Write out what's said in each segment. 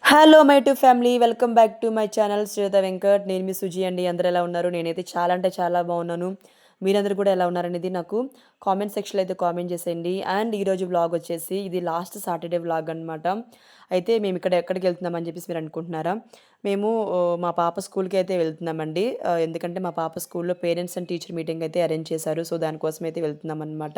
Hello my to family welcome back to my channel Srilatha Venkat. నేను మీ సుజీ అండి. అందరూ ఎలా ఉన్నారు? నేనైతే చాలా అంటే చాలా బాగున్నాను. మీరందరూ కూడా ఎలా ఉన్నారనేది నాకు కామెంట్ సెక్షన్లో అయితే కామెంట్ చేసేయండి. అండ్ ఈరోజు వ్లాగ్ వచ్చేసి ఇది లాస్ట్ సాటర్డే వ్లాగ్ అనమాట. అయితే మేము ఇక్కడ ఎక్కడికి వెళ్తున్నామని చెప్పేసి మీరు అనుకుంటున్నారా? మేము మా పాప స్కూల్కి అయితే వెళ్తున్నామండి. ఎందుకంటే మా పాప స్కూల్లో పేరెంట్స్ అండ్ టీచర్ మీటింగ్ అయితే అరేంజ్ చేశారు. సో దానికోసం అయితే వెళ్తున్నాం అనమాట.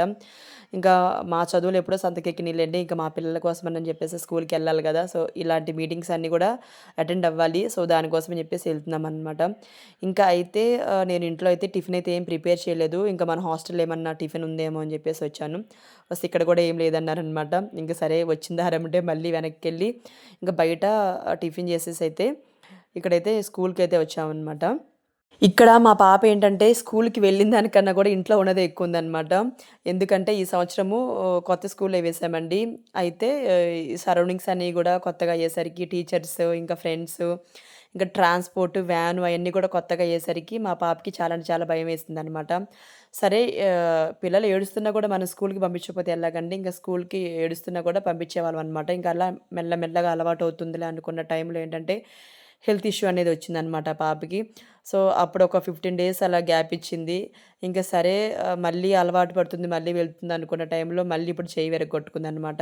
ఇంకా మా చదువులు ఎప్పుడో సంతకెక్కినీళ్ళండి. ఇంకా మా పిల్లల కోసమని చెప్పేసి స్కూల్‌కి వెళ్ళాలి కదా! సో ఇలాంటి మీటింగ్స్ అన్నీ కూడా అటెండ్ అవ్వాలి. సో దానికోసమని చెప్పేసి వెళ్తున్నామనమాట. ఇంకా అయితే నేను ఇంట్లో అయితే టిఫిన్ అయితే ఏం ప్రిపేర్ చేయలేదు. ఇంకా మన హాస్టల్‌లో ఏమన్నా టిఫిన్ ఉందేమో అని చెప్పేసి వచ్చాను. వస్తే ఇక్కడ కూడా ఏం లేదన్నారనమాట. ఇంక సరే వచ్చిన దారముంటే మళ్ళీ వెనక్కెళ్ళి ఇంక బయట టిఫిన్ చేసేసి అయితే ఇక్కడైతే స్కూల్‌కైతే వచ్చామనమాట. ఇక్కడ మా పాప ఏంటంటే స్కూల్‌కి వెళ్ళిన దానికన్నా కూడా ఇంట్లో ఉన్నదే ఎక్కువుందనమాట. ఎందుకంటే ఈ సంవత్సరము కొత్త స్కూల్‌లో వేసామండి. అయితే ఈ సరౌండింగ్స్ అన్నీ గూడా కొత్తగా అయ్యేసరికి టీచర్స్, ఇంకా ఫ్రెండ్స్, ఇంకా ట్రాన్స్‌పోర్ట్, వ్యాను అయన్నీ కూడా కొత్తగా అయ్యేసరికి మా పాపకి చాలా అంటే చాలా భయమేసిందనమాట. సరే పిల్లలు ఏడుస్తున్నా కూడా మనం స్కూల్‌కి పంపించకపోతే ఎలాగండి? ఇంక స్కూల్‌కి ఏడుస్తున్నా కూడా పంపించేవాళ్ళం అనమాట. ఇంక అలా మెల్లగా అలవాటవుతుందిలే అనుకున్న టైంలో ఏంటంటే హెల్త్ ఇష్యూ అనేది వచ్చిందనమాట పాపకి. సో, అప్పుడొక 15 డేస్ అలా గ్యాప్ ఇచ్చింది. ఇంక సరే మళ్ళీ అలవాటు పడుతుంది, మళ్ళీ వెళ్తుంది అనుకున్న టైంలో మళ్ళీ ఇప్పుడు చెయ్యి విరగ్గొట్టుకుందనమాట.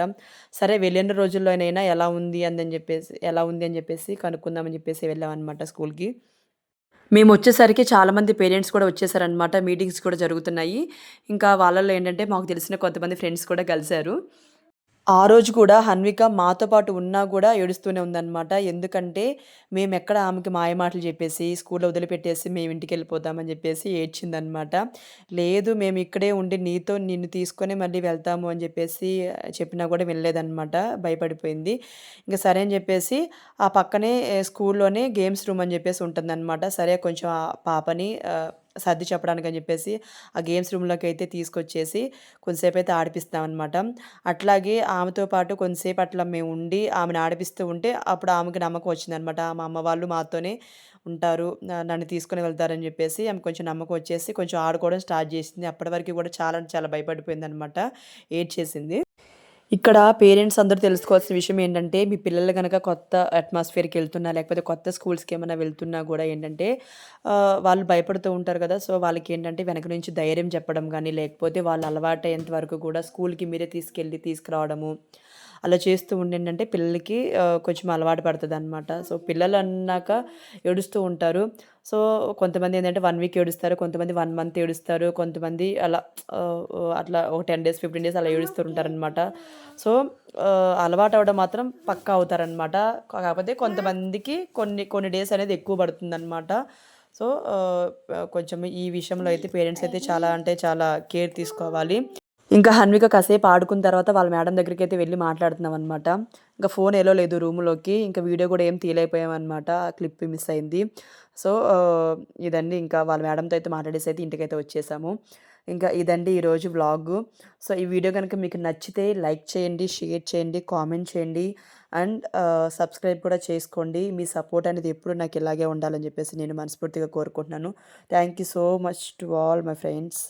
సరే వెళ్ళిన రోజుల్లోనైనా ఎలా ఉంది అని జెప్పేసి కనుక్కుందామని జెప్పేసి వెళ్ళామనమాట స్కూల్‌కి. మేమొచ్చేసరికి చాలామంది పేరెంట్స్ కూడా వచ్చేసారనమాట. మీటింగ్స్ కూడా జరుగుతున్నాయి. ఇంకా వాళ్ళలో ఏంటంటే మాకు తెలిసిన కొంతమంది ఫ్రెండ్స్ కూడా కలిసారు. ఆ రోజు కూడా హన్విక మాతో పాటు ఉన్నా గూడా ఏడుస్తూనే ఉందనమాట. ఎందుకంటే, మేమెక్కడ ఆమెకి మాయమాటలు జెప్పేసి, స్కూల్లో వదిలిపెట్టేసి మేమింటికెళ్ళిపోతామని జెప్పేసి ఏడ్చిందనమాట. లేదు మేమిక్కడే ఉండి నిన్ను తీసుకొని మళ్ళీ వెళ్తాము అని జెప్పేసి చెప్పినా గూడా వినలేదనమాట. భయపడిపోయింది. ఇంక సరే అని జెప్పేసి ఆ పక్కనే స్కూల్లోనే గేమ్స్ రూమ్ అని జెప్పేసి ఉంటుందనమాట. సరే కొంచెం ఆ పాపని సర్ది చెప్పడానికని జెప్పేసి ఆ గేమ్స్ రూమ్‌లోకైతే తీసుకొచ్చేసి కొంసేపయితే ఆడిపిస్తామనమాట. అట్లాగే ఆమెతో పాటు కొంతసేపు అట్లా మేముండి ఆమెను ఆడిపిస్తూ ఉంటే అప్పుడు ఆమెకి నమ్మకం వచ్చిందనమాట. మా అమ్మ వాళ్ళు మాతోనే ఉంటారు. నన్ను తీసుకొని వెళ్తారని జెప్పేసి ఆమెకు కొంచెం నమ్మకం వచ్చేసి కొంచెం ఆడుకోవడం స్టార్ట్ జేసింది. అప్పటి వరకు గూడా చాలా అంటే చాలా భయపడిపోయిందనమాట. ఏడ్చేసింది. ఇక్కడ పేరెంట్స్ అందరూ తెలుసుకోవాల్సిన విషయం ఏంటంటే, మీ పిల్లలు గనక కొత్త అట్మాస్ఫియర్‌కెళ్తున్నా, లేకపోతే కొత్త స్కూల్స్‌కేమన్నా వెళ్తున్నా గూడా ఏంటంటే, వాళ్ళు భయపడుతూ ఉంటారు గదా! సో, వాళ్ళకేంటంటే వెనక నుంచి ధైర్యం చెప్పడం గానీ, లేకపోతే వాళ్ళు అలవాటయ్యేంత వరకు కూడా స్కూల్‌కి మీరే తీసుకురావడము, అలా చేస్తూ ఉండేంటంటే పిల్లలకి కొంచెం అలవాటు పడతదనమాట. సో, పిల్లలన్నాక ఏడుస్తూ ఉంటారు. సో, కొంతమందేంటంటే 1 వీక్ ఏడుస్తారు. కొంతమంది 1 మంత్ ఏడుస్తారు. కొంతమంది అలా అట్లా ఒక 10 డేస్, 15 డేస్ అలా ఏడుస్తూ ఉంటారనమాట. సో, అలవాటవ్వడం మాత్రం పక్కా అవుతారనమాట. కాకపోతే కొంతమందికి కొన్ని డేస్ అనేది ఎక్కువ పడుతుందనమాట. సో, కొంచెం ఈ విషయంలో అయితే పేరెంట్స్ అయితే చాలా అంటే చాలా కేర్ తీసుకోవాలి. ఇంకా హన్విక కాసేపు ఆడుకున్న తర్వాత వాళ్ళ మేడం దగ్గరికైతే వెళ్లి మాట్లాడుతున్నామనమాట. ఇంక ఫోన్ ఎలో లేదు రూమ్‌లోకి. ఇంక వీడియో గూడా ఏం తీయలేకపోయామనమాట. ఆ క్లిప్ మిస్ అయింది. సో, ఇదండి ఇంకా వాళ్ళ మేడంతో అయితే మాట్లాడేసి అయితే ఇంటికైతే వచ్చేసాము. ఇంకా ఇదండి ఈరోజు వ్లాగు. సో, ఈ వీడియో గనుక మీకు నచ్చితే లైక్ చేయండి, షేర్ చేయండి, కామెంట్ చేయండి అండ్ సబ్స్క్రైబ్ కూడా చేసుకోండి. మీ సపోర్ట్ అనేది ఎప్పుడు నాకు ఇలాగే ఉండాలని జెప్పేసి నేను మనస్ఫూర్తిగా కోరుకుంటున్నాను. Thank you so much to all my friends.